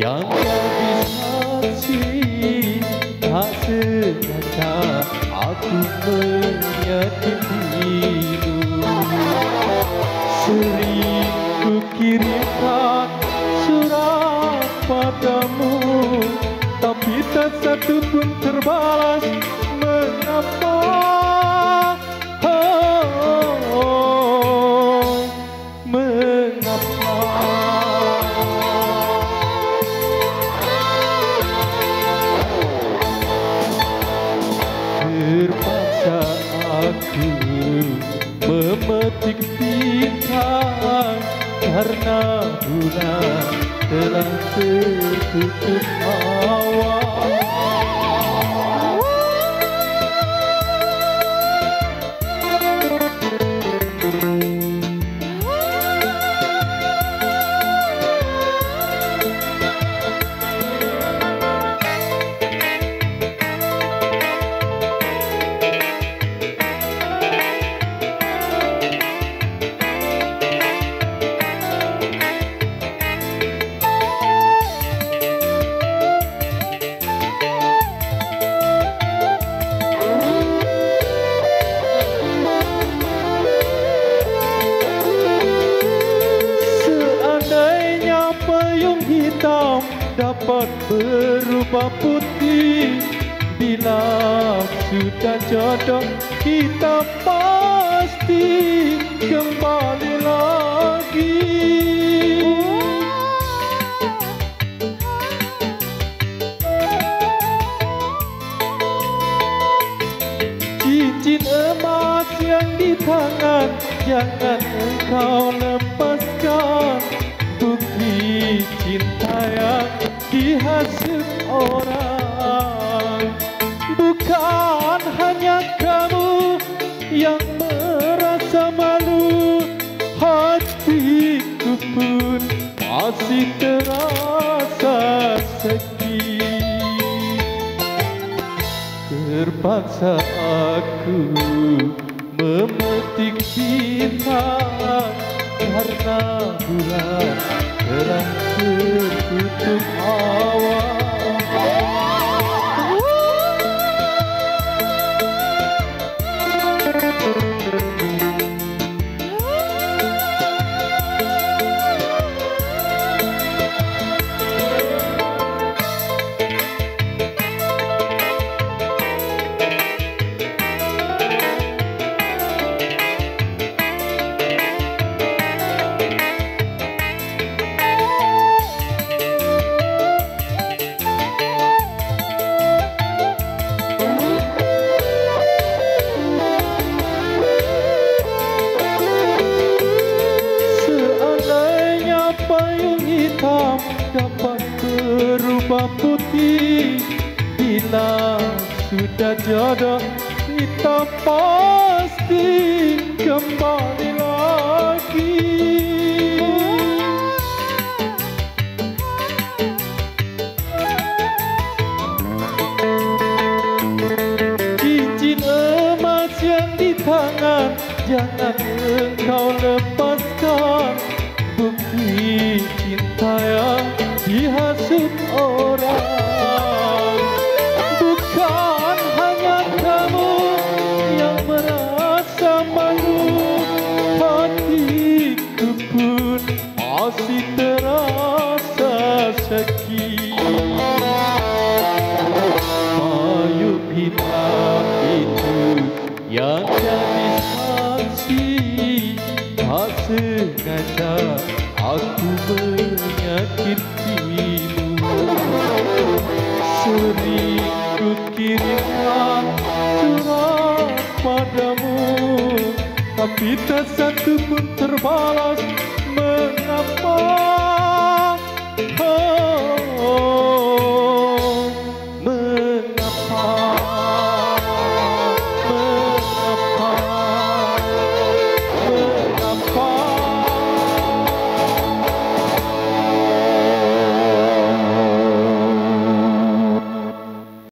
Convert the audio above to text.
yang jadi saksi. Tak sengaja aku menyakitimu. Sering ku kirimkan surat padamu, tapi tak satu pun terbalas. Mengapa? Mengapa? Terpaksa aku memetik bintang, karena bulan telah tertutup awan. Dapat berubah putih bila sudah jodoh, kita pasti kembali lagi. Cincin emas yang di tangan jangan engkau lepaskan. Bukti cinta yang dihasut orang. Bukan hanya kamu yang merasa malu, hatiku pun masih terasa sakit. Terpaksa aku memetik bintang, karena bulan telah tertutup awan. Dapat berubah putih bila sudah jodoh, kita pasti kembali lagi. Cincin emas yang di tangan jangan engkau lepaskan. Bukti cinta yang dihasut orang. Bukan hanya kamu yang merasa malu, hatiku pun masih terasa sakit. Payung hitam itu yang jadi saksi. Tak sengaja aku menyakitimu. Sering ku kirimkan surat padamu, tapi tak satu pun terbalas. Mengapa?